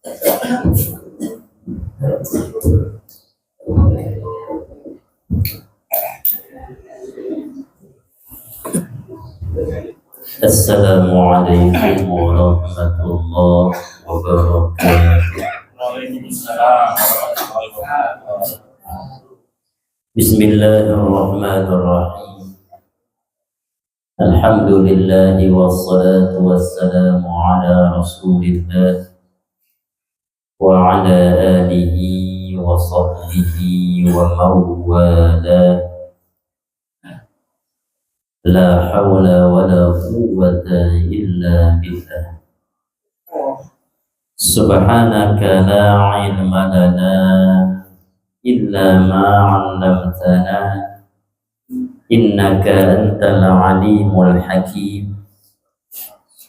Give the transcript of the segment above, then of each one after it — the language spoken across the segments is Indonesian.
Assalamualaikum warahmatullahi wabarakatuh. Bismillahirrahmanirrahim. Alhamdulillah wassalatu wassalamu ala Rasulillah wa ala alihi wa sahbihi wa mawala. La hawla wa la quwwata illa billah. Subhanaka la ilma lana illa ma 'allamtana innaka antal alimul hakim.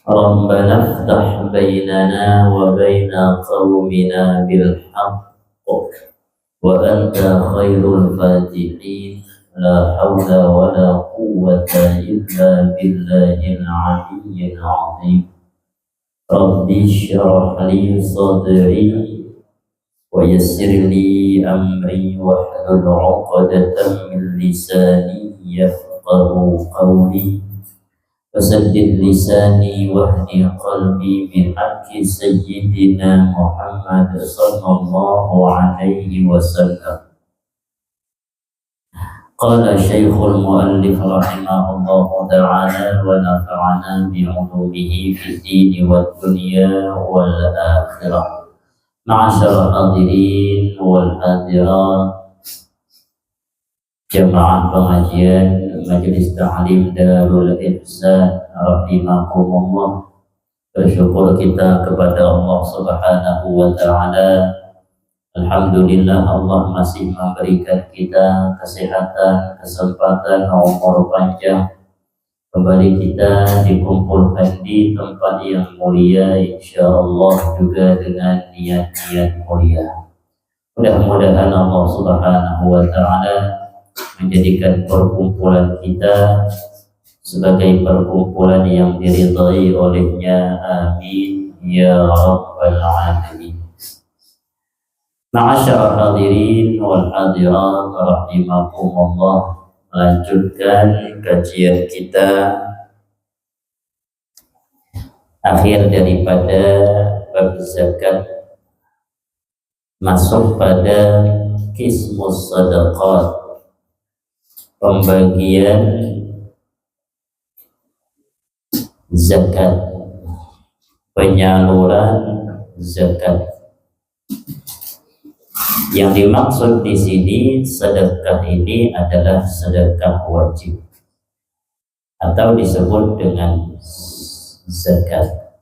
Rabbana iftah bainana wa baina qaumina bil haqq wa anta khairul fatihin. La hawla wa la quwwata illa billahil aliyyil azim. Rabbi shrah li sadri wa yassir li amri wahlul 'uqdatam min lisani yafqahu qawli wasaddid lisani wahdi qalbi bihaqqi sayyidina Muhammad sallallahu alaihi wasallam. Qala Syekhul Mu'allif rahimahullahu ta'ala wa nafa'ana bi'ulumihi fid dini wad dunya wal akhirah. Ma'asyarul hadirin wal hadirat, jamaah pengajian Majelis Ta'lim Darul Ihsan rahimakumullah. Bersyukur kita kepada Allah Subhanahu wa ta'ala. Alhamdulillah, Allah masih memberikan kita kesehatan, kesempatan, umur panjang. Kembali kita dikumpulkan di tempat yang mulia, insyaallah juga dengan niat-niat mulia. Mudah-mudahan Allah Subhanahu wa ta'ala menjadikan perkumpulan kita sebagai perkumpulan yang diridhai olehnya. Amin ya rabbal alamin. Ma'asyarul hadirin wal hadirat rahimakumullah. Melanjutkan kajian kita akhir daripada bab zakat, masuk pada qismus sadaqat, pembagian zakat, penyaluran zakat. Yang dimaksud di sini sedekah ini adalah sedekah wajib atau disebut dengan zakat.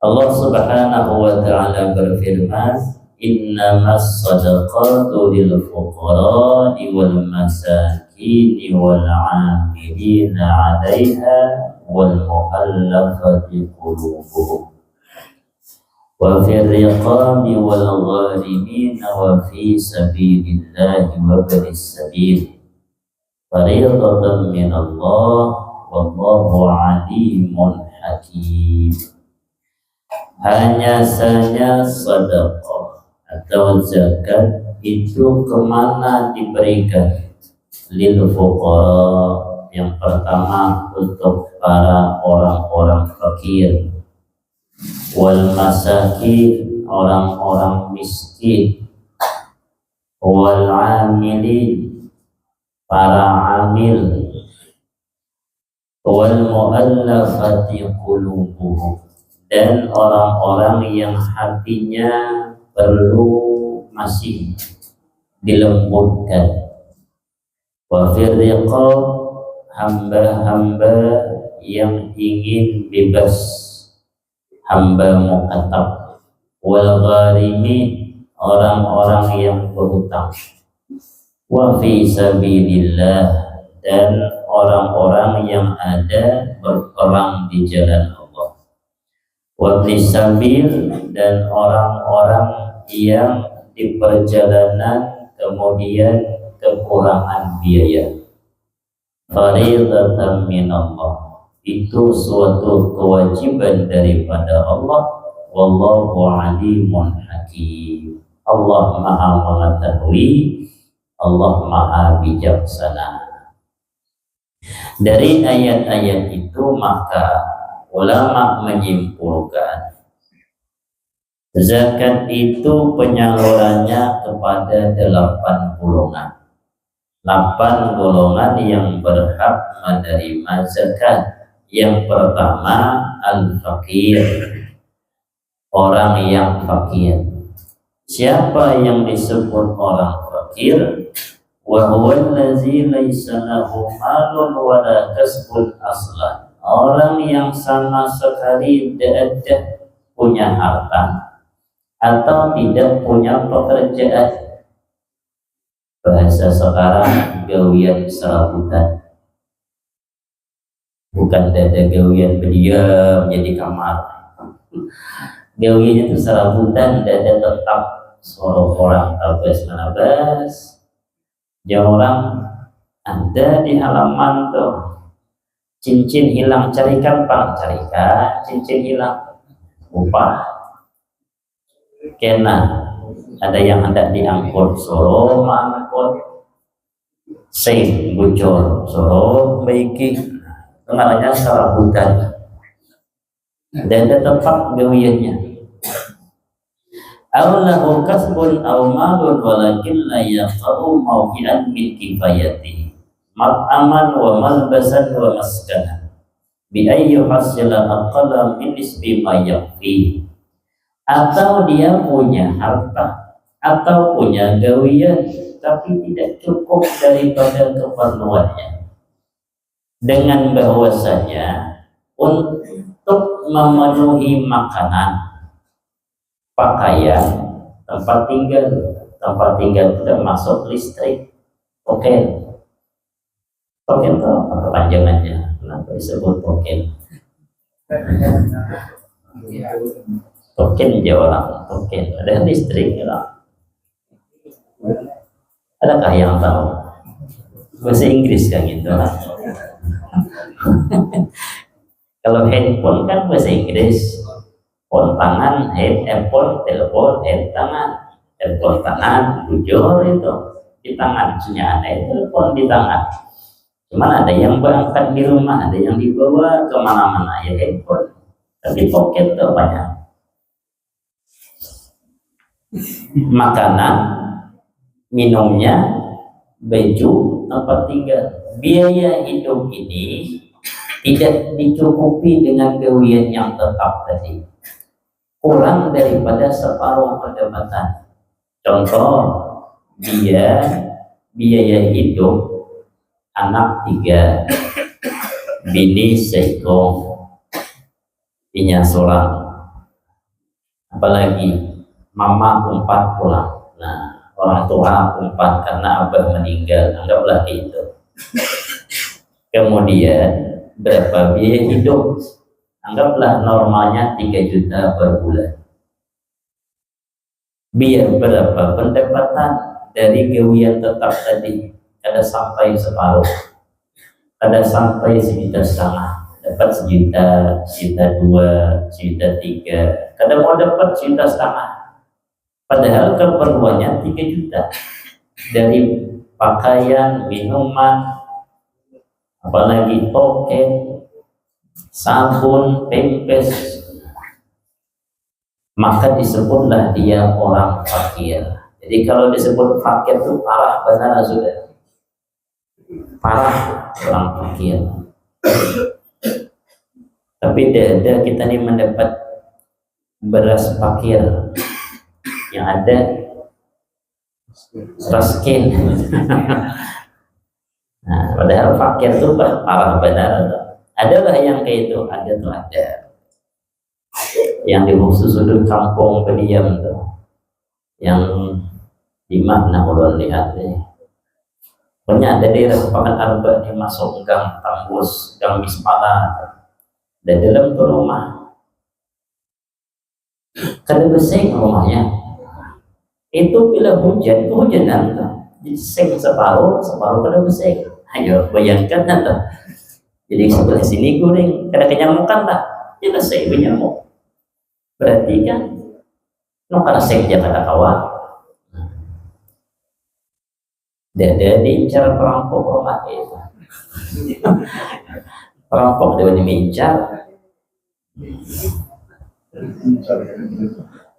Allah Subhanahu wa ta'ala berfirman, innamas sadaqatu lil fuqara'i wal masakini wal 'amilina 'alaiha wal mu'allafati qulubuhum wa fir riqabi wal gharimin wa fi sabilillahi wa baris sabil fariidatan min Allah wallahu alimun hakim. Hanya saja sedekah atau zakat itu kemana diberikan? Lil fuqara, yang pertama untuk para orang-orang fakir, wal masakin, orang-orang miskin, wal amilin, para amil, wal mu'allafati qulubuhum, dan orang-orang yang hatinya perlu masih dilembutkan, wa fir riqab, hamba-hamba yang ingin bebas, hamba mu'atab, wal gharimin, orang-orang yang berhutang, wa fi sabilillah, dan orang-orang yang ada berperang di jalan Allah, wa fi sabil, dan orang-orang yang di perjalanan kemudian kekurangan biaya. Fariidatan min Allah, itu suatu kewajiban daripada Allah. wallahu alimun hakim. Allah maha mengetahui, Allah maha bijaksana. Dari ayat-ayat itu maka ulama menyimpulkan zakat itu penyalurannya kepada 8 golongan. 8 golongan yang berhak menerima zakat. Yang pertama al-fakir, orang yang fakir. Siapa yang disebut orang fakir? Wa huwa allazi laisa lahu malun wa la kasbun aslan. Orang yang sama sekali tidak punya harta atau tidak punya pekerjaan. Bahasa sekarang gawian serabutan. Bukan dada gawian berdiam jadi kamar. Gawiannya itu serabutan, dada tetap suara orang tabas manabas. Jauh orang ada di halaman tuh cincin hilang, carikan bang, carikan cincin hilang, upah kena. Ada yang hendak diangkut, soro mangkut, sing bocor, soro baiki. Namanya serabutan dan tetap gawiannya. Allahu kasbun aw malun walakin la yaqau mawqi'an min kifayati mat'aman wa malbasan wa maskanan bi ayyi hasila aqalla min nisbi ma yakfi. Atau dia punya harta atau punya gawian tapi tidak cukup daripada keperluannya, dengan bahwasanya untuk memenuhi makanan, pakaian, tempat tinggal termasuk listrik, token itu apa kepanjangannya? Kenapa disebut token? Token aja orang, token ada listrik ya. Adakah yang tahu? Bahasa Inggris kan gitu. Kalau handphone kan bahasa Inggris, phone tangan, handphone, telepon, hand tangan, telepon tangan, bujur itu di tangan, senjata telepon di tangan. Cuman ada yang berangkat di rumah, ada yang dibawa kemana-mana ya handphone, tapi pocket tuh banyak. Makanan, minumnya, baju, tempat tinggal, biaya hidup ini tidak dicukupi dengan gawian yang tetap tadi, kurang daripada separuh pendapatan. Contoh, dia biaya hidup anak 3, bini seekor, inya seorang, apalagi mama 4 pulang. Nah, orang tua 4 karena abah meninggal, anggaplah itu. Kemudian berapa biaya hidup? Anggaplah normalnya 3 juta per bulan. Biar berapa pendapatan dari gawian tetap tadi? Ada sampai separuh, ada sampai 1,5 juta, dapat 1 juta, 1,2 juta, 1,3 juta, kadang mau dapat 1,5 juta. Padahal keperluannya 3 juta dari pakaian, minuman, apalagi token, sabun, pempes, maka disebutlah dia orang fakir. Jadi kalau disebut fakir itu parah benar sudah, parah orang fakir. Tapi ada kita ini mendapat beras fakir, yang ada raskin. Nah, padahal fakir itu parah benar. Adalah yang kayak itu, ada tuh ada. Yang di khusus sudut kampung pendiam tuh, yang di mana ulun lihat nih. Pokoknya ada daerah Sepakat Arba di masuk gang Tambus, gang Mispala, dan dalam tuh rumah. Kada besing rumahnya. Itu bila hujan, itu hujanan tuh. Jadi seng separuh kada besing. Ayo bayangkan nanti. Jadi sebelah sini goreng, kada kenyamukan tak? Dia selesai bernyamuk. Berarti kan no kana sekja kata kawan. Dede diincar perampok rumah itu. Perampok dia diincar.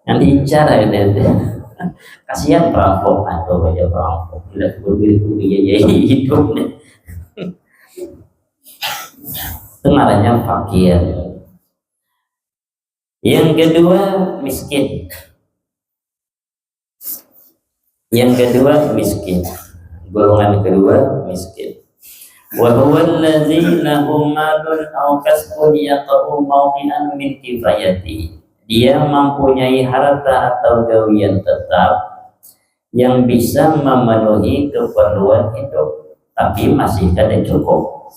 Yang diincar itu. Kasihan perampok atau baca perampok. Bila begitu biaya hidup nih. Itu namanya fakir. Yang kedua miskin. Yang kedua miskin. Golongan kedua miskin. Wa huwa allazi lahu malun aw kasbun yaqau mawqi'an min kifayati. Dia mempunyai harta atau gawian tetap yang bisa memenuhi keperluan hidup, tapi masih tidak cukup.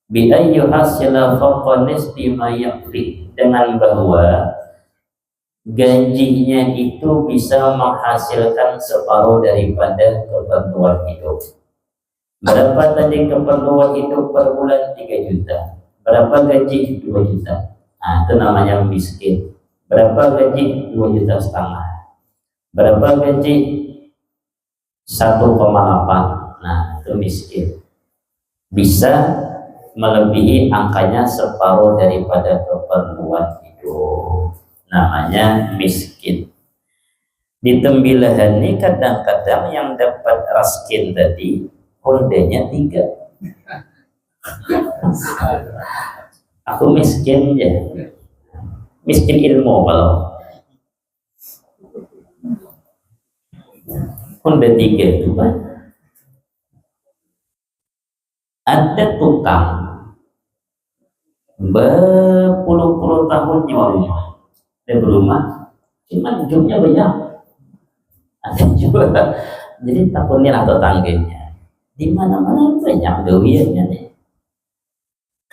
Bi ayyu hasila fawqa nisbi ma yakfi, dengan bahwa gajinya itu bisa menghasilkan separuh daripada keperluan hidup. Berapa tadi keperluan hidup per bulan? 3 juta. Berapa gaji? 2 juta. Nah, itu namanya miskin. Berapa gaji? 2 juta setengah. Berapa gaji? 1,8. Nah, itu miskin. Bisa melebihi angkanya separuh daripada keperluan hidup. Namanya miskin. Di tembilahan ini kadang-kadang yang dapat raskin tadi kondenya 3. Aku miskin ya, miskin ilmu. Kalau konde 3 itu kan ada tukang berpuluh-puluh tahun nyewa rumah. Dia berumah, cuma hidupnya banyak. Ada juga, jadi takutnya atau tangganya. Di mana-mana banyak gawiannya nih.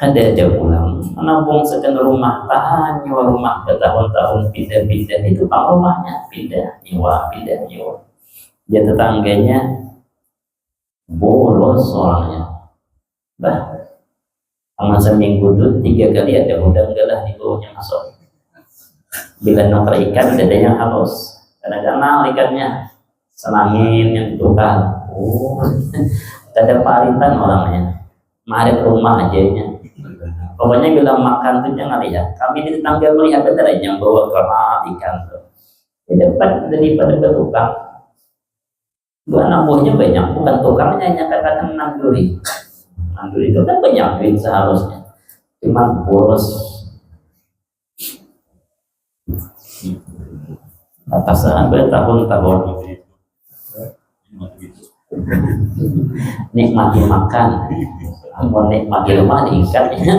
Ada pulang, menabung sekian rumah, tahan nyewa rumah bertahun-tahun, pindah-pindah itu pak rumahnya, pindah nyewa. Dia tetangganya bolos soalnya. Bah, sama seminggu itu 3 kali ada udang galah di bawahnya masuk. Bila nongker ikan dadanya halus, kadang-kadang ikannya senangin yang tukar. Ada paritan orangnya, mari ke rumah aja nya. Pokoknya bila makan tuh jangan lihat. Kami di tetangga melihat ada yang bawa kerat ikan tuh. Di depan daripada ke tukang. Dua nabuhnya banyak, bukan tukangnya hanya kadang-kadang nanduri. Nanduri itu kan banyak duit seharusnya, cuma boros. Atasan bertahun-tahun nikmati makan, mau nikmati rumah diikatnya,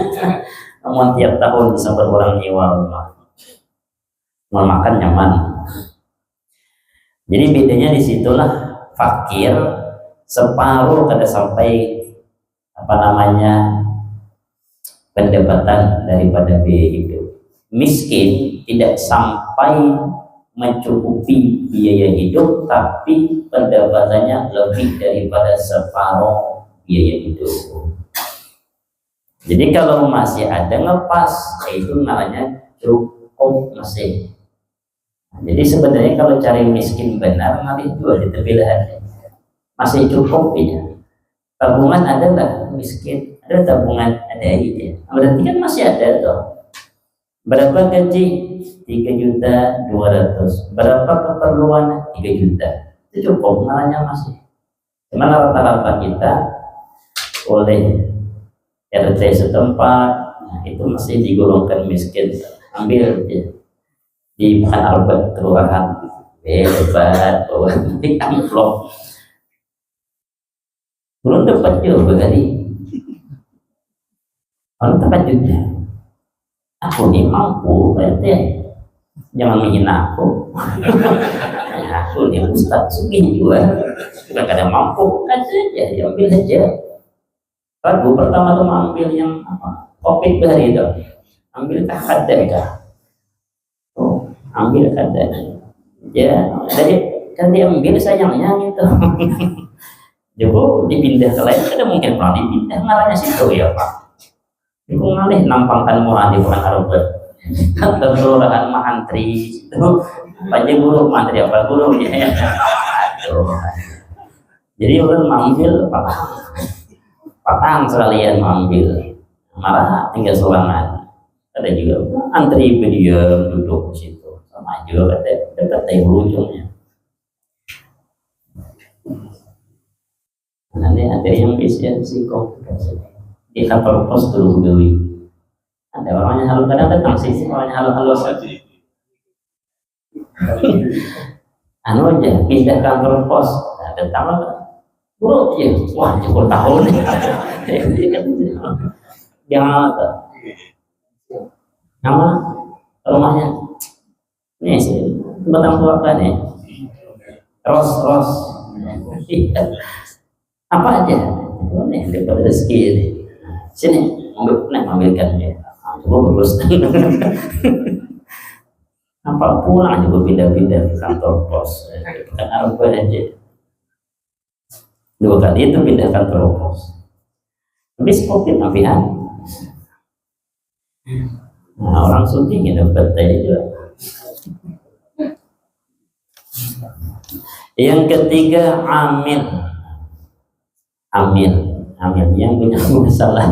namun tiap tahun bisa berulang nyewa rumah, mau makan nyaman. Jadi bedanya disitulah fakir separuh kada sampai pendapatan daripada biaya hidup. Miskin tidak sampai mencukupi biaya hidup, tapi pendapatannya lebih daripada separuh biaya hidup. Jadi kalau masih ada ngepas, itu namanya cukup masih. Jadi sebenarnya kalau cari miskin benar, nanti dua di tebilahan masih cukup ya. Tabungan adalah miskin, ada tabungan ada aja. Berarti kan masih ada tuh. Berapa gaji? 3.200.000. Berapa keperluan? 3 juta. Itu cukup, namanya masih. Cuma rata-rata kita oleh RT setempat, nah itu masih digolongkan miskin. Ambil ya. Di Bukan Albert kelurahan hebat, bawa amplop. Belum dapat juga kali. Kalau dapat juga, aku nih mampu, berarti jangan menghina aku. Aku nih Ustaz Sugih juga, bukan kada mampu, aja diambil aja. Ragu pertama tuh ambil yang apa? Covid hari itu, ambil kada dah. Oh, ambil kada. Ya, dari kan diambil sayangnya gitu. Joko dipindah ke lain, kada mungkin pernah dipindah, ngaranya situ ya Pak. Ibu ngalih nampangkan murah di Bukan Albert. kantor kelurahan mah antri itu banyak guru mantri apa guru ya. Aduh. Jadi orang mengambil patang sekalian mengambil marah tinggal sorangan. Ada juga antri berdiam duduk di situ sama juga dekat ujungnya. Nanti ada yang bisa psikopat di kantor pos dulu gawi. Ada orangnya halo kadang datang sih orangnya halo saja. Anu aja pindah kantor pos. Nah, datang bro ya wah 10 tahun. Yang nama rumahnya nih sih batang tua kan nih ros apa aja nih dapat rezeki ini sini ambilkan ya coba bagus apa pulang juga pindah-pindah ke kantor pos kan apa aja 2 kali itu pindah kantor pos tapi seperti nafian nah orang syuting dapat juga. Yang ketiga amil yang punya masalah.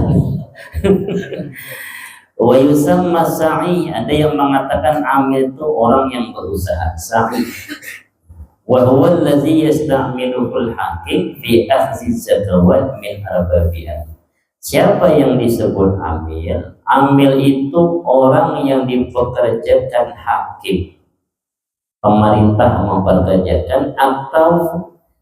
Wa yusamma sa'i, ada yang mengatakan amil itu orang yang berusaha. Sa'i wa huwa allazi yasta'miluhu al-hakim fi akhdhi zakawat min arbabiha. Siapa yang disebut amil? Amil itu orang yang dipekerjakan hakim, pemerintah mempekerjakan, atau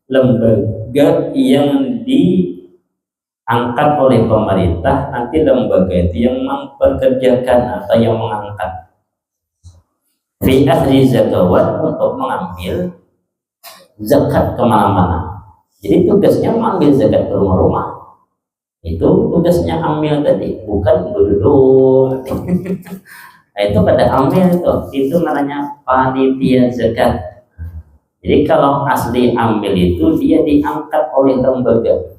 lembaga yang diangkat oleh pemerintah, nanti lembaga itu yang mempekerjakan atau yang mengangkat. Fi akhdhi zakawat, untuk mengambil zakat kemana-mana. Jadi tugasnya mengambil zakat ke rumah-rumah. Itu tugasnya amil tadi, bukan duduk. Nah, itu pada amil itu namanya panitia zakat. Jadi kalau asli amil itu dia diangkat oleh lembaga.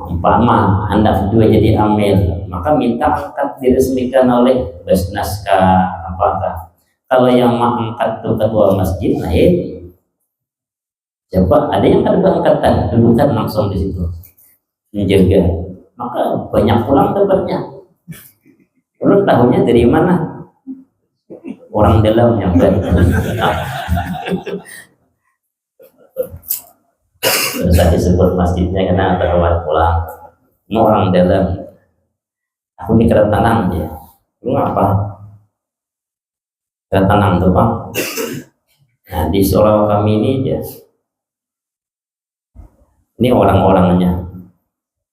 Umpama Anda berdua jadi amil, maka minta angkat diresmikan oleh Basnas apakah. Kalau yang mengangkat itu ketua masjid, nah itu siapa? Ada yang ada angkatan, dudukan langsung di situ menjaga, maka banyak pulang dapatnya. Orang tahunya dari mana? Orang dalam yang saya disebut masjidnya karena terawat pulang. Mau orang dalam. Aku di Keretanang dia. Lu apa? Keretanang tuh Pak. Nah di Solo kami ini dia. Ini orang-orangnya.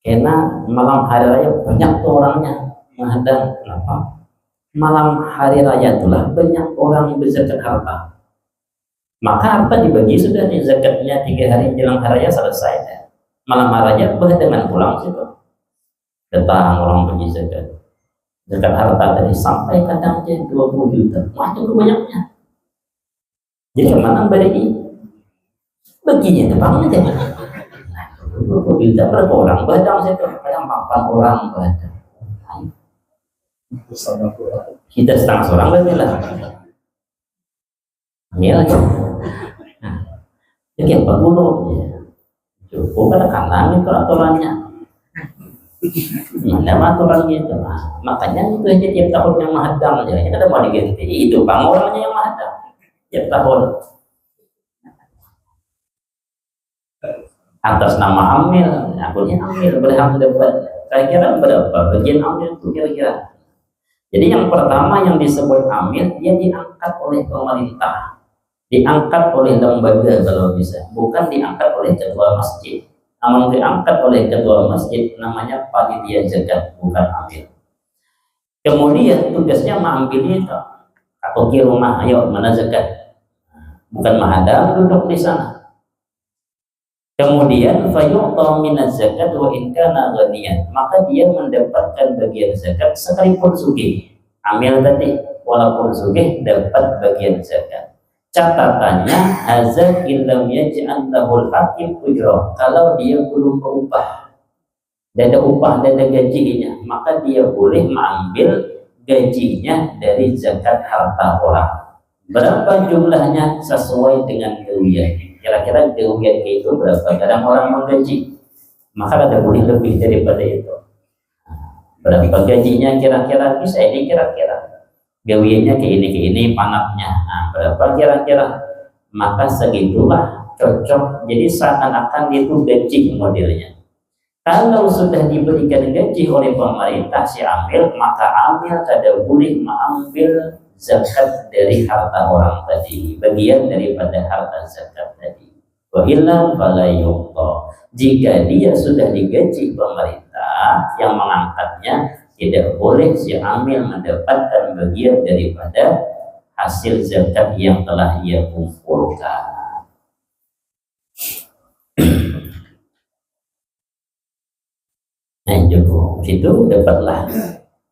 Karena malam hari raya banyak tuh orangnya menghadang. Kenapa? Malam hari raya itulah banyak orang berzakat harta. Maka harta dibagi sudah nih zakatnya 3 hari jelang hari raya selesai. Malam hari raya dengan pulang situ. Datang orang pergi zakat. Zakat harta tadi sampai kadang aja 20 juta. Wah cukup banyaknya. Jadi kemana bagi? Baginya depannya aja. Bila berapa orang badang saya kadang 4 orang badang. Kita setengah seorang berarti lah. Iya lagi. Jadi apa dulu? Cukup ada kanan itu aturannya. Ada aturannya itu. Makanya itu aja tiap tahun yang menghadang aja. Ini ada mau diganti. Itu bang orangnya yang menghadang tiap tahun. Atas nama amil, akunnya amil berhak dapat. Kira-kira berapa bagian amil itu kira-kira? Jadi yang pertama yang disebut amil, dia diangkat oleh pemerintah, diangkat oleh lembaga kalau bisa, bukan diangkat oleh ketua masjid. Namun diangkat oleh ketua masjid namanya panitia zakat, bukan amil. Kemudian tugasnya mengambil itu atau ke rumah, ayo mana zakat, bukan menghadang duduk di sana. Kemudian fayu'ta minaz zakat wa in kana ghaniyan, maka dia mendapatkan bagian zakat sekalipun sugih. Amil tadi walaupun sugih dapat bagian zakat. Catatannya hazza illam yaj'al lahul hakim ujrah, kalau dia belum berupah, tidak ada upah, tidak ada gajinya, maka dia boleh mengambil gajinya dari zakat harta orang. Berapa jumlahnya sesuai dengan kewian. Kira-kira kewian itu berapa? Kadang orang menggaji, maka ada boleh lebih daripada itu. Berapa gajinya kira-kira bisa ini kira-kira. Gawiannya ke ini panapnya. Nah, berapa kira-kira? Maka segitulah cocok. Jadi seakan-akan itu gaji modelnya. Kalau sudah diberikan gaji oleh pemerintah si amil, maka amil kada boleh mengambil zakat dari harta orang tadi, bagian daripada harta zakat tadi. Wa illa fala yuqta. Jika dia sudah digaji pemerintah yang mengangkatnya, tidak boleh si amil mendapatkan bagian daripada hasil zakat yang telah ia kumpulkan. Nah, cukup situ dapatlah.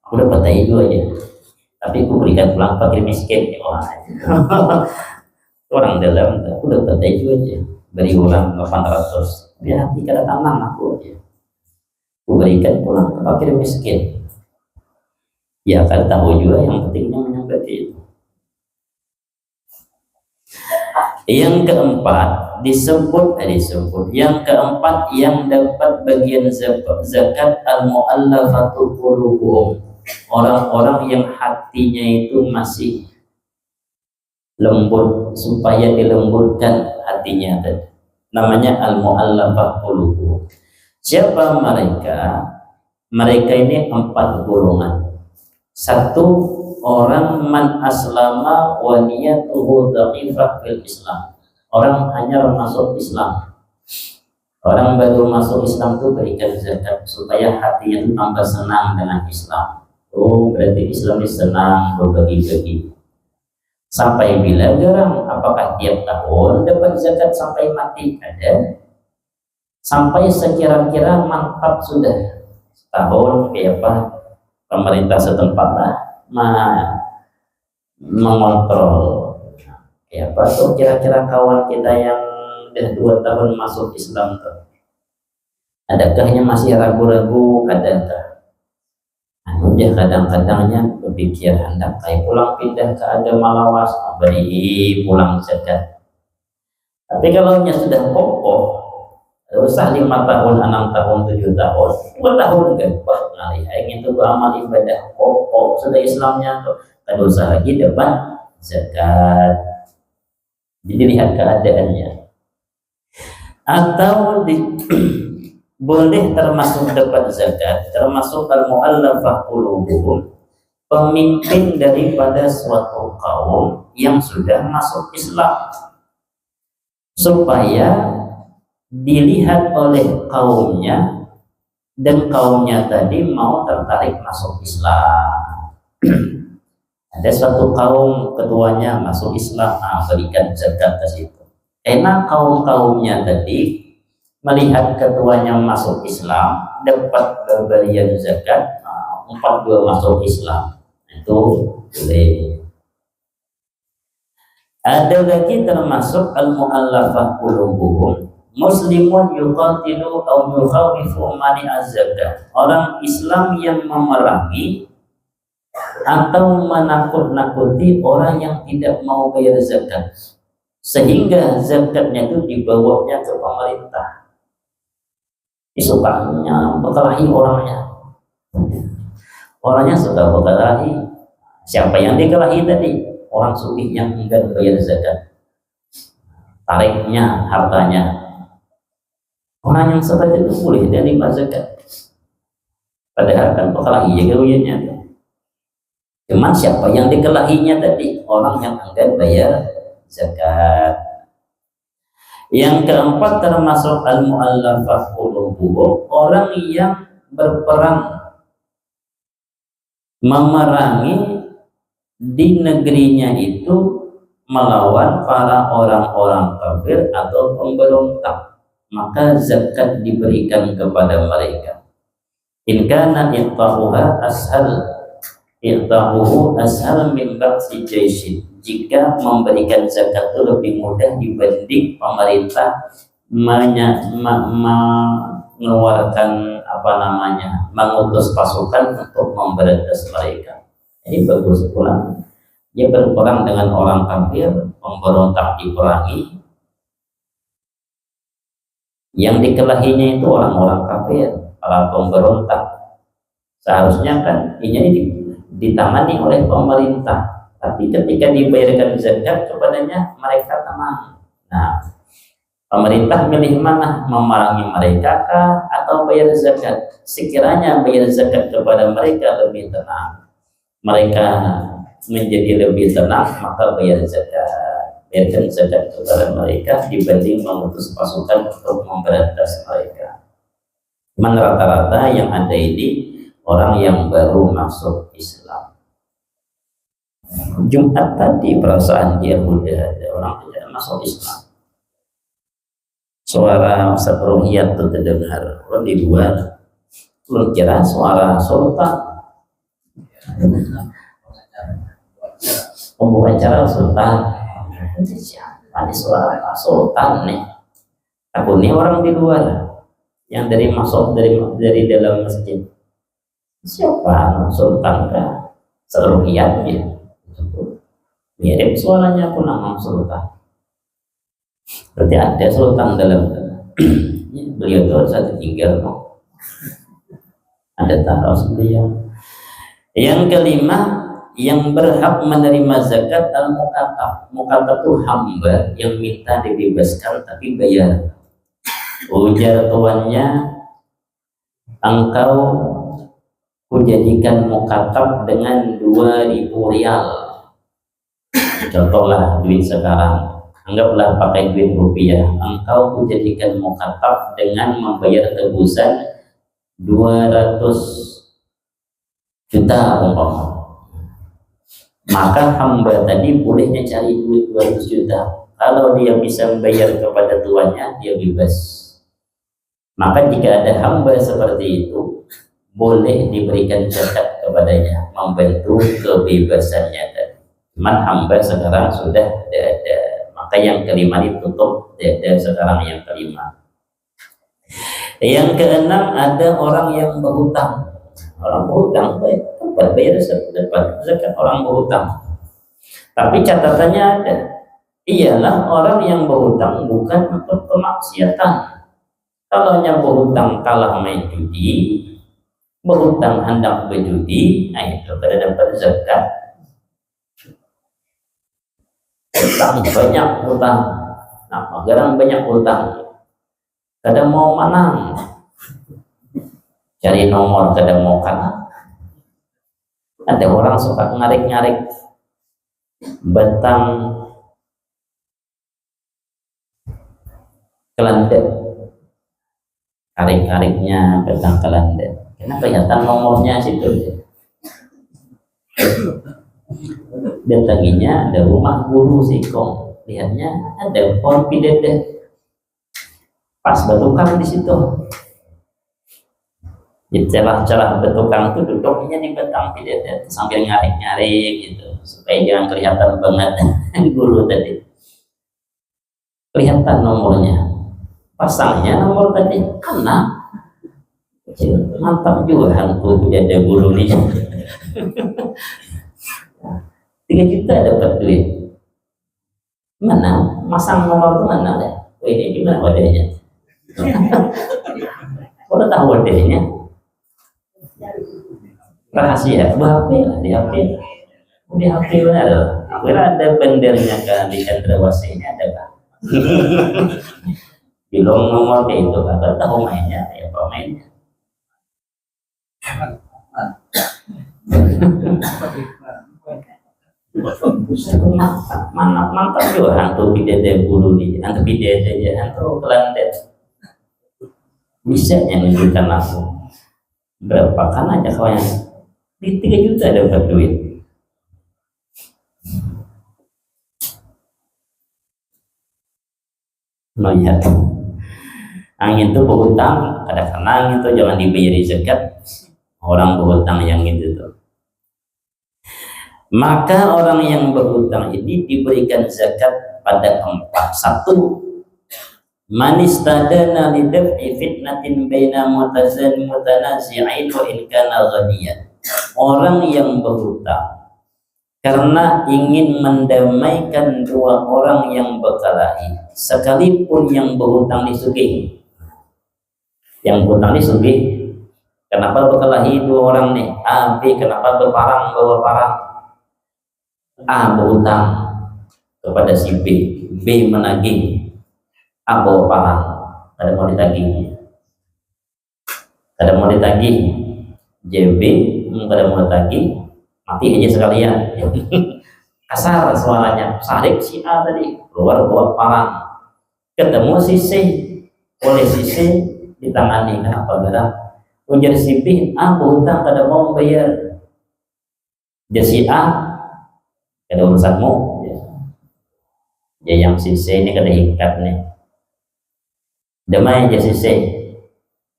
Aku dapat itu aja. Tapi aku berikan pulang fakir miskin. Wah, orang dalam aku dapat itu aja. Beri ulang 800. Biar nanti kada tanam aku aja. Aku berikan pulang ke fakir miskin. Ya kan tahu juga yang pentingnya menyampaikan itu. Yang keempat disebut yang keempat yang dapat bagian zakat al-mu'allafatu qulubuhum, orang-orang yang hatinya itu masih lembut, supaya dilembutkan hatinya tadi, namanya al-mu'allafah qulubuhum. Siapa mereka? Mereka ini 4 golongan. Satu, orang man aslama wa niyatuhu dha'ifah fil Islam. Orang hanya masuk Islam. Orang baru masuk Islam itu berikan zakat supaya hatinya itu tambah senang dengan Islam. Oh, berarti Islam ini senang berbagi-bagi. Sampai bila garang? Apakah tiap tahun dapat zakat sampai mati? Ada. Sampai sekira-kira mantap sudah setahun kayak apa? Pemerintah setempat lah mengontrol. Ya, apa tuh kira-kira kawan kita yang udah 2 tahun masuk Islam tuh, adakahnya masih ragu-ragu? Kadang-kadang dia kadang-kadangnya berpikir hendak kayak pulang pindah ke agama lawas, beri pulang zakat. Tapi kalau nya sudah kokoh, usah 5 tahun, 6 tahun, 7 tahun, 2 tahun gabah ngalih ingin itu beramal ibadah kokoh sudah Islamnya tuh, kada usah lagi dapat zakat. Jadi lihat keadaannya. Atau boleh termasuk dapat zakat, termasuk al-mu'allafah qulubuhum, pemimpin daripada suatu kaum yang sudah masuk Islam, supaya dilihat oleh kaumnya dan kaumnya tadi mau tertarik masuk Islam. Ada suatu kaum ketuanya masuk Islam, berikan zakat ke situ. Enak kaum-kaumnya tadi melihat ketuanya masuk Islam, dapat pemberian zakat, 42 masuk Islam, itu boleh. Ada lagi termasuk al-mu'allafah qulubuhum, muslimun yuqatilu aw yukhawifu mani az-zakat, orang Islam yang memerangi atau menakut-nakuti orang yang tidak mau bayar zakat, sehingga zakatnya itu dibawanya ke pemerintah. Sukanya berkelahi orangnya suka berkelahi. Siapa yang dikelahi tadi? Orang sugih yang enggan bayar zakat, tariknya hartanya. Orang yang seperti itu boleh dari zakat, padahal kan berkelahi ya gawiannya. Cuman siapa yang dikelahinya tadi? Orang yang enggan bayar zakat. Yang keempat termasuk al-mu'allafah qulubuhum, orang yang berperang memerangi di negerinya itu melawan para orang-orang kafir atau pemberontak, maka zakat diberikan kepada mereka. In kana ittahuha ashal min ba'si jaisin, jika memberikan zakat itu lebih mudah dibanding pemerintah mengeluarkan mengutus pasukan untuk memberantas mereka. Jadi bagus pulang. Dia berperang dengan orang kafir, pemberontak diperangi. Yang dikelahinya itu orang-orang kafir, para pemberontak. Seharusnya kan ini ditangani oleh pemerintah, tapi ketika dibayarkan zakat kepadanya mereka tenang. Nah, pemerintah milih mana, memerangi mereka kah atau bayar zakat? Sekiranya bayar zakat kepada mereka lebih tenang, mereka menjadi lebih tenang, maka bayar zakat, bayarkan zakat kepada mereka dibanding mengutus pasukan untuk memberantas mereka. Cuman rata-rata yang ada ini orang yang baru masuk Islam. Jumat tadi perasaan dia udah ada orang tidak masuk Islam. Suara Ustaz Rohiyat itu terdengar orang di luar. Lu kira suara sultan? Pembicara sultan. Siapa nih suara sultan nih? Aku nih orang di luar yang dari masuk dari dalam masjid. Siapa sultan kah? Seruhiyat ya. Mirip suaranya pun nama sultan. Berarti ada sultan dalam beliau itu satu tinggal kok. Ada taros beliau. Yang kelima, yang berhak menerima zakat al-mukatab. Mukatab itu hamba yang minta dibebaskan tapi bayar. Ujar tuannya, engkau kujadikan mukatab dengan 2.000 rial. Contohlah duit sekarang, anggaplah pakai duit rupiah. Engkau kujadikan mukatab dengan membayar tebusan 200 juta umpama. Maka hamba tadi bolehnya cari duit 200 juta. Kalau dia bisa membayar kepada tuannya, dia bebas. Maka jika ada hamba seperti itu, boleh diberikan zakat kepadanya, membantu kebebasannya tadi. Cuman hamba sekarang sudah tidak ada, maka yang kelima ditutup, tidak ada sekarang yang kelima. Yang keenam, ada orang yang berhutang. Orang berhutang dapat bayar zakat orang berhutang. Tapi catatannya ada, ialah orang yang berhutang bukan untuk kemaksiatan. Kalau yang berhutang kalah main judi, berhutang hendak berjudi, nah itu pada dapat zakat. Hutang banyak hutang, nah agar banyak hutang, kadang mau menang, cari nomor kadang mau kalah. Ada orang suka ngarik-ngarik batang kelandet, tarik-tariknya batang kelandet. Karena kelihatan nomornya situ. Datanginya ada rumah guru Sikong, lihatnya ada pohon pidede, pas betukang di situ. Di celah-celah betukang itu duduknya di batang pidede sambil ngarik-ngarik gitu, supaya jangan kelihatan banget guru tadi. Kelihatan nomornya, pasangnya nomor tadi kena. Mantap juga hantu tidak ada guru nih. 3 juta dapat duit. Mana masang nomor itu mana deh? Ini gimana wadahnya? Kalau tahu wadahnya rahasia, HP lah di HP. Di HP benar. Aku kira ada bendernya kan di Cendrawasih ada kan? Bilang nomor kayak itu kan, tahu mainnya ya pemainnya. Mantap juga hantu pidede guru di hantu pidede aja hantu kelandet bisa menunjukkan aku berapa kan aja kawan di 3 juta dapat duit. Melihat angin itu berhutang, kadang-kadang angin itu jangan dibayari zakat. Orang berhutang yang itu tuh, maka orang yang berhutang ini diberikan zakat pada 4. 1, man istadana lidaf'i fitnatin baina mutanazi'ain wa in kana ghaniyan. Orang yang berhutang karena ingin mendamaikan dua orang yang berkelahi, sekalipun yang berhutang disugih. Yang berhutang disugih, kenapa berkelahi dua orang nih? A, B, kenapa berparang bawa parang? A berhutang kepada si B, B menagih, A bawa parang, ada mau ditagih, ada mau ditagih, JB ada mau ditagih, mati aja sekalian. Kasar suaranya, sarik si A tadi keluar bawa parang, ketemu si C, oleh si C ditangani. Kenapa? Gara ujar si B, A berhutang kada mau bayar. Jadi si A, ada urusanmu. Ya yang si C ini kada ikat nih. Damai aja si C.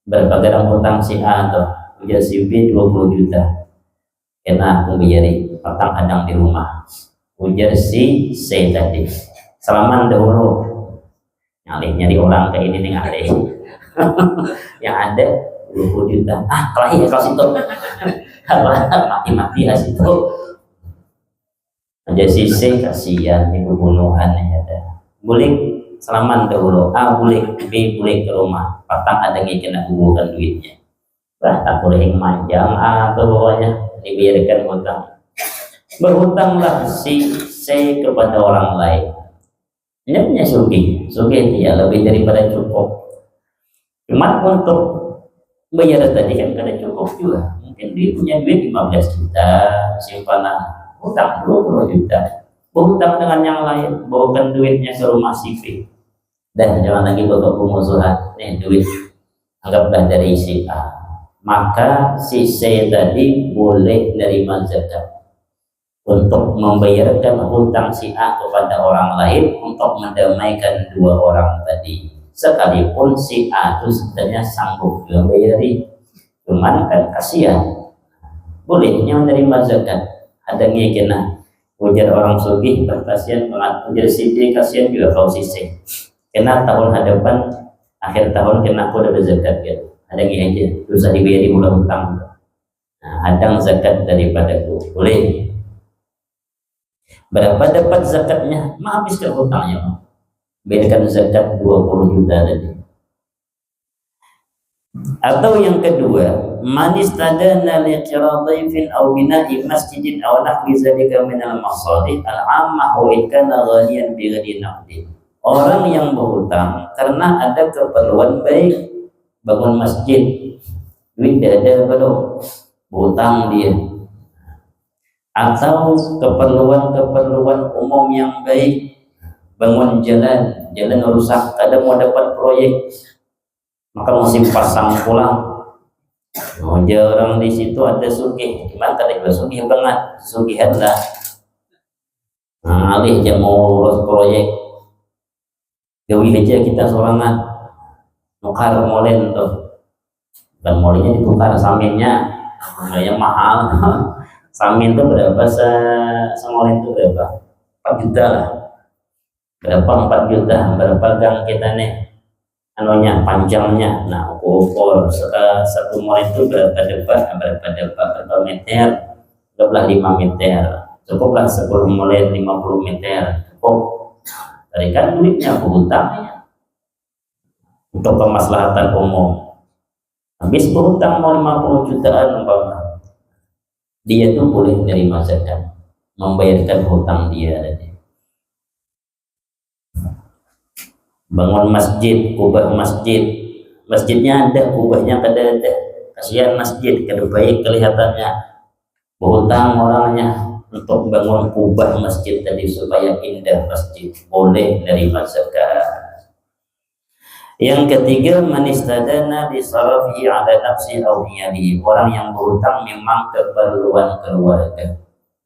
Berapa gadang hutang si A tuh? Ujar si B 20 juta. Kena aku bayari, petang kadang di rumah. Ujar si C tadi, salaman dahulu. Nyari orang kayak ini nih ngalih. Yang ada 20 juta. Ah, kelahi ya kalau situ. Mati-mati lah situ. Aja si C kasihan ibu bunuhan ya. Boleh salaman dahulu. A boleh, B boleh ke rumah. Patang ada yang kena hubungkan duitnya. Bah, tak boleh yang manjang atau bawahnya dibiarkan hutang. Berhutanglah si C kepada orang lain. Ini punya sugih dia lebih daripada cukup. Cuma untuk bayar tadi kan kada cukup juga. Mungkin dia punya duit 15 juta simpanan, hutang 20 juta. Berhutang dengan yang lain, bawakan duitnya ke rumah si B. Dan jangan lagi bawa pemusuhan. Nih duit, anggaplah dari si A. Maka si C tadi boleh menerima zakat untuk membayarkan hutang si A kepada orang lain untuk mendamaikan dua orang tadi, sekalipun si A itu sebenarnya sanggup membayari, cuman kan kasihan. Bolehnya menerima zakat. Ada yang kena ujar orang sugih kasihan banget, ujar si D kasihan juga kalau si C kena tahun hadapan akhir tahun kena aku dapat zakat gitu. Ada yang aja susah dibayari ulang hutang. Nah, hadang zakat daripadaku boleh. Berapa dapat zakatnya? Habiskan hutangnya. Bedakan zakat 20 juta tadi. Atau yang kedua, man istadana liqira dhaifin aw bina'i masjidin aw nahwi zalika min al-masalih al-'ammah wa kana ghaliyan bi ghadi naqdi. Orang yang berhutang karena ada keperluan baik, bangun masjid, duit ada belum, berhutang dia. Atau keperluan umum yang baik, bangun jalan rusak, kadang mau dapat proyek, maka mesti pasang pulang. Oh, orang di situ ada sugih, gimana tadi sugih banget, sugihan lah. Nah, alih aja mau urus proyek, gawi aja kita sorangan, nukar molen tuh, dan molennya ditukar saminnya, yang mahal. Samin itu berapa semolen itu berapa? 4 juta lah. Berapa 4 juta? Berapa gang kita nih? Anunya panjangnya. Nah, ukur satu molen itu berapa meter? Cukuplah 5 meter. Cukuplah 10 molen 50 meter. Cukup. Tarikan duitnya berhutang untuk kemaslahatan umum. Habis berhutang mau 50 jutaan umpama, dia tuh boleh menerima zakat, membayarkan hutang dia tadi. Bangun masjid, kubah masjid, masjidnya ada, kubahnya kada ada, kasihan masjid, kada baik kelihatannya. Berhutang orangnya untuk bangun kubah masjid tadi supaya indah masjid, boleh menerima zakat. Yang ketiga, man istadana bi sarafi ala nafsi aw iyali. Orang yang berhutang memang keperluan keluarga.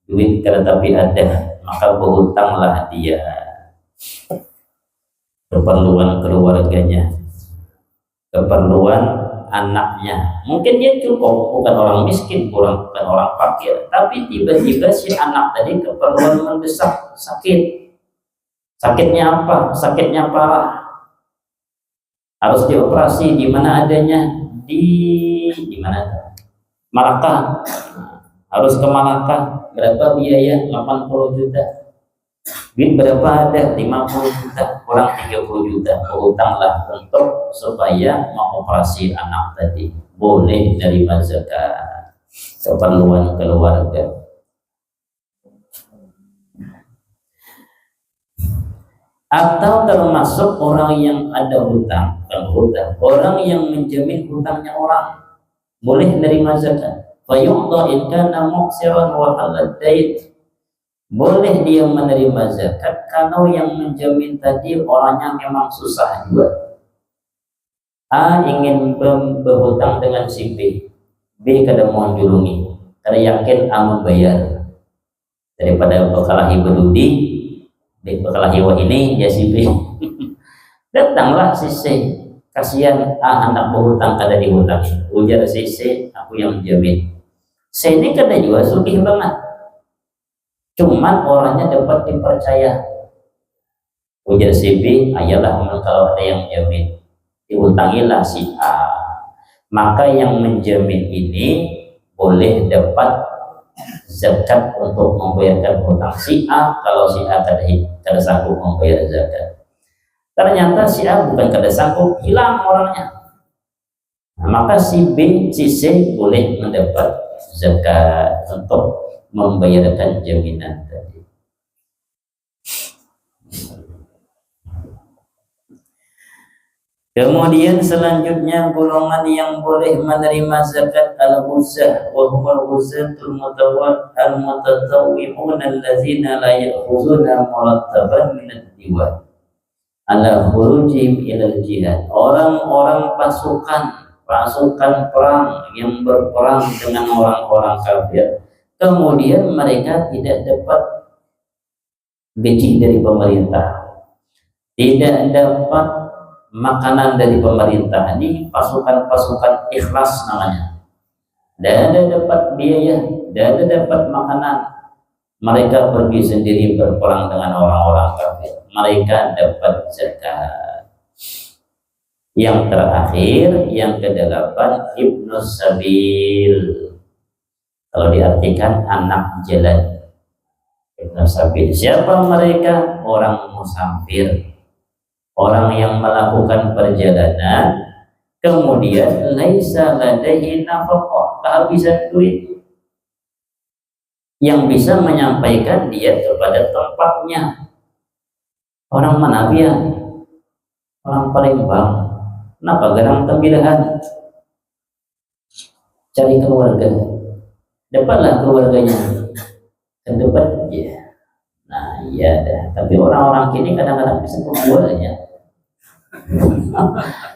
Duit tetapi ada, maka berhutanglah dia. Keperluan keluarganya, keperluan anaknya. Mungkin dia cukup, bukan orang miskin, bukan orang fakir, tapi tiba-tiba si anak tadi keperluan mendesak, sakit. Sakitnya apa? Sakitnya parah. Harus dioperasi. Di mana adanya? Di mana? Malaka. Harus ke Malaka. berapa biaya? 80 juta. Duit berapa ada? 50 juta, kurang 30 juta. Berhutanglah untuk supaya mengoperasi anak tadi. Boleh menerima zakat keperluan keluarga. Atau termasuk orang yang ada hutang, orang yang menjamin hutangnya orang, boleh menerima zakat. Fayu'ta in kana muqsiran wa halad dain. Boleh dia menerima zakat kalau yang menjamin tadi orangnya memang susah juga. A ingin berhutang dengan si B, B kada mau julungi, kada yakin A membayar. Daripada berkelahi berudi, berkelahi wah ini ya si B. Datanglah si C, kasihan A hendak berhutang kada dihutangi. Ujar si C, aku yang menjamin. C ini kada juga sugih banget, cuman orangnya dapat dipercaya. Ujar si B, ayalah kalau ada yang menjamin, dihutangilah si A. Maka yang menjamin ini boleh dapat zakat untuk membayarkan hutang si A kalau si A kada sanggup membayar zakat. Ternyata si A bukan kada sanggup, hilang orangnya. Nah, maka si B, si C boleh mendapat zakat untuk membayarkan jaminan tadi. Kemudian selanjutnya golongan yang boleh menerima zakat al-ghuzah wa humul ghuzatul al-mutatawwi'un allazina la ya'khuzuna murattaban min ad-diwan ala khurujihim ila al-jihad. Orang-orang pasukan perang yang berperang dengan orang-orang kafir, kemudian mereka tidak dapat gaji dari pemerintah, tidak dapat makanan dari pemerintah. Ini pasukan ikhlas namanya. Dan ada dapat biaya, dan ada dapat makanan. Mereka pergi sendiri berperang dengan orang-orang kafir. Mereka dapat zakat. Yang terakhir, yang ke-8, Ibnu Sabil. Kalau diartikan anak jalan. Ibnu Sabil. Siapa mereka? Orang musafir, orang yang melakukan perjalanan, kemudian laisa ladaihi nafaqah, kehabisan duit, yang bisa menyampaikan dia kepada tempatnya. Orang mana dia? Orang Palembang. Kenapa garang tembilahan? Cari keluarga, dapatlah keluarganya, dan dapat ya. Nah iya dah. Tapi orang-orang kini kadang-kadang bisa membuatnya.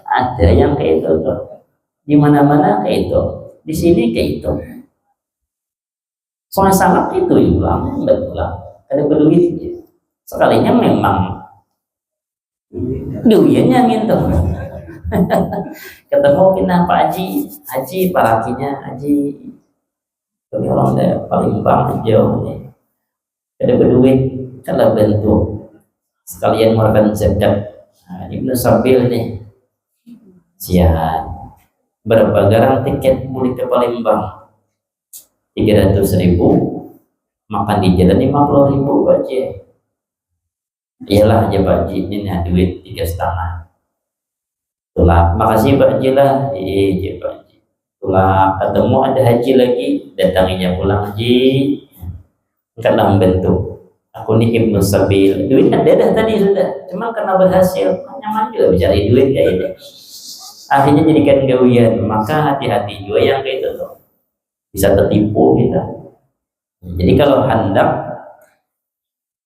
Ada yang kayak itu tuh, di mana-mana kayak itu, di sini kayak itu. Soalnya sangat itu ulang, betulang, ada berduit. Sekalinya memang duitnya gitu. Ketemu kita Pak Haji parakinya Haji, ini orang dari Palembang jauh nih, ada berduit, kalau bentuk sekalian mengeluarkan zakat. Nah, Ibnu Sabil nih, sian berapa garang tiket mudik ke Palembang? 300.000, makan di jalan 50.000 Pak Haji. Iyalah aja Pak Haji, ini duit 3,5. Itulah, makasih Pak Haji lah. Iya Pak Haji. Itulah, ketemu ada haji lagi, datanginya pulang Haji. Dalam bentuk aku nih Ibnu Sabil, duit ada dah tadi sudah, cuma karena berhasil nyaman juga mencari duit kayak ini, akhirnya jadikan gawian. Maka hati-hati juga yang kayak itu tuh, bisa tertipu kita. Jadi kalau hendak,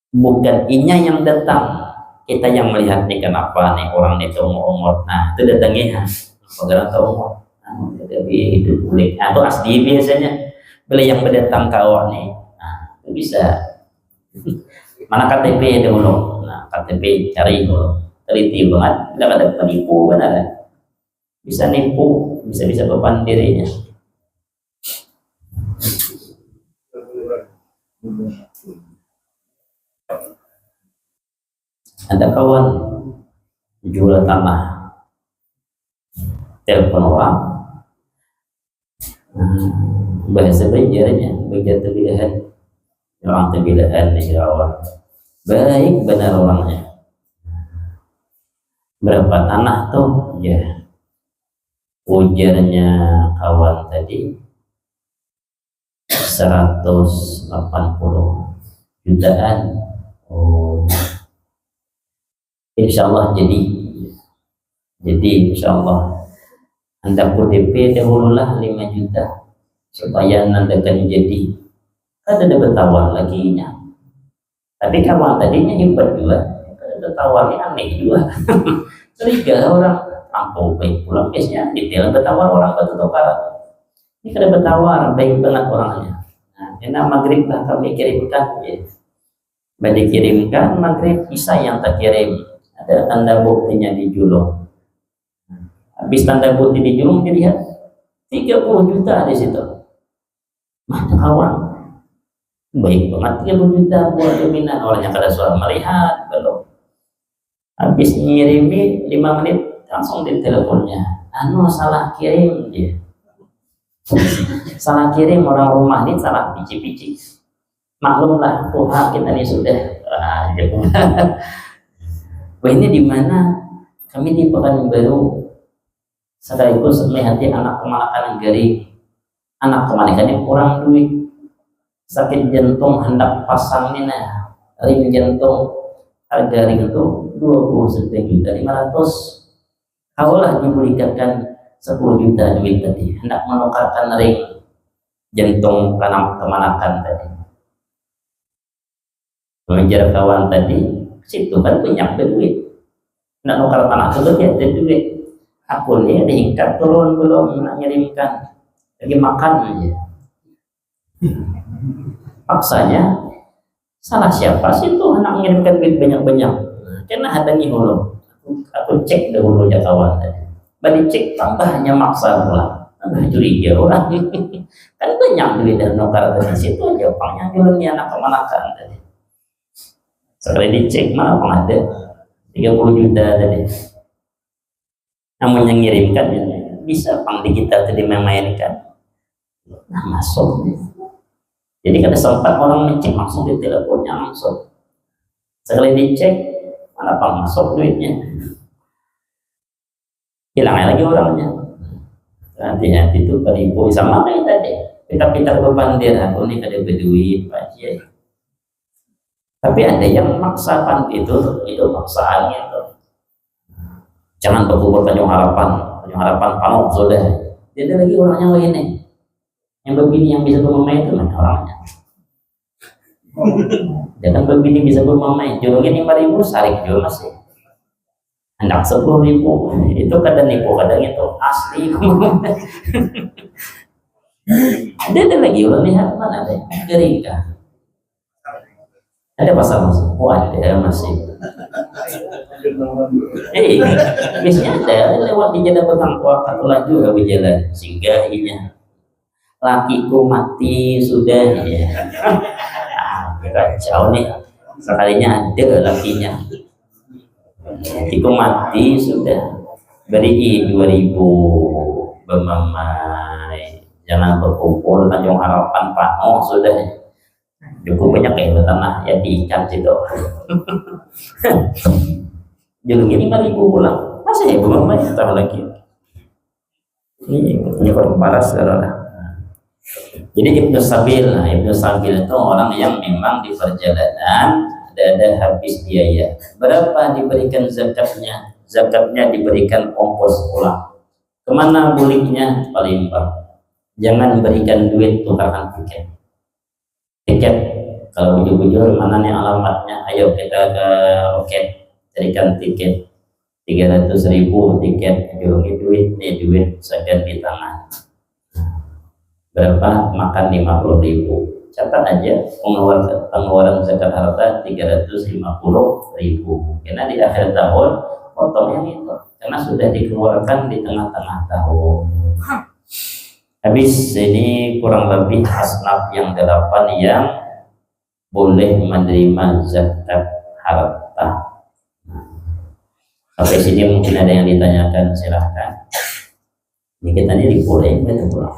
bukan inya yang datang, kita yang melihat nih kenapa nih orang itu umur, nah itu datangnya segera tahu umur, jadi hidup kulit, nah itu asli biasanya. Bila yang berdatang ke awal nih, nah itu bisa. Mana KTP dulu, nah KTP cari dulu, teliti banget, tidak ada penipu benar, bisa nipu, bisa beban dirinya. Ada kawan jual tanah, telepon orang, bahasa belajarnya, belajar terbidahan. orang terbilaan di awal baik benar orangnya. Berapa tanah tuh ya, ujarnya kawan tadi 180 jutaan. Oh, insya Allah jadi insya Allah anda pun DP dahululah 5 juta supaya nanti akan jadi. Ada bertawar lagi nya, tapi kawan tadinya hebat juga, ada tawarnya aneh juga. Curiga orang tampil baik pulang biasanya detail bertawar orang bertukar. Ini kada bertawar baik banget orangnya. Nah, karena maghrib lah kami kirimkan ya. Badi kirimkan maghrib bisa yang tak kirim, ada tanda buktinya di julung. Habis tanda bukti di julung dilihat 30 juta di situ. Mana kawan? Baik banget 30 juta buat jaminan, orangnya kada suara melihat belum. Habis ngirimi 5 menit langsung di teleponnya. Anu salah kirim dia. Salah kirim orang rumah ini salah pici-pici. Maklumlah Tuhan kita ini sudah. Wah ini di mana? Kami di Pekanbaru. Sekaligus melihati anak kemalakan garing. Anak kemalakan ini kurang duit. Sakit jantung hendak pasang ini nah ring jantung, harga ring itu 29.500.000. Kaulah dibelikan 10 juta duit tadi hendak menukarkan ring jantung kemanakan tadi. Mengejar kawan tadi situ kan banyak duit, hendak nukar tanah itu dia ada duit. Akunnya diikat turun belum nak ngirimkan, lagi makan aja. Paksanya salah siapa sih tuh anak mengirimkan duit banyak-banyak. Karena hadangi hulu. Aku cek dahulu ya kawan tadi. Badi cek tambahnya maksa pula. Tambah curiga orang. Kan banyak duit dan nukar dari situ aja pangnya bilangnya anak kemanakan tadi. Sekali dicek mah apa ada 30 juta tadi. Namun yang ngirimkan bisa pang digital tadi memainkan. Nah masuk. Jadi kada sempat orang ngecek langsung di teleponnya langsung. Sekali dicek mana pang masuk duitnya. Hilang lagi orangnya. Hati-hati itu penipu sama kayak tadi. Kita berpandir aku nih kada berduit Pak Kiai. Tapi ada yang maksa pan itu maksaannya itu. Jangan berkubur Tanjung Harapan panuh sudah. Jadi lagi orangnya ini. Yang begini yang bisa bermain itu mana orangnya. Jangan begini bisa bermain. Julungnya 5.000 sarik juga masih. Hendak 10.000 itu kadang nipu kadang itu asli. Ada lagi ulang lihat mana ada Gerika. Ada pasal masih. Wah ada masih. Biasanya ada lewat di jalan Betangkuak atau laju berjalan singgahinya. Lakiku mati sudah ya. Kacau nih sekalinya ada lakinya. Lakiku mati sudah beri 2.000 bermamai. Jangan berkumpul Tanjung Harapan Pano sudah cukup banyak kayak tanah ya diikat situ. Julungnya 5.000 pulang masih bermamai tahu lagi. Ini orang paras saudara. Jadi Ibnu Sabil itu orang yang memang di perjalanan ada habis biaya. Berapa diberikan zakatnya? Zakatnya diberikan ongkos pulang. Kemana buliknya? Palembang. Jangan berikan duit tukarkan tiket. Tiket kalau bujur-bujur mana nih alamatnya? Ayo kita ke loket carikan tiket 300.000 tiket. Julungi duit nih duit sekian di tangan. Berapa? Makan 50.000. Catat aja pengeluaran zakat harta 350.000. Karena di akhir tahun potong yang itu karena sudah dikeluarkan di tengah-tengah tahun. Habis ini kurang lebih asnaf yang 8 yang boleh menerima zakat harta. Sampai sini mungkin ada yang ditanyakan, silahkan. Ini kita ini boleh betul.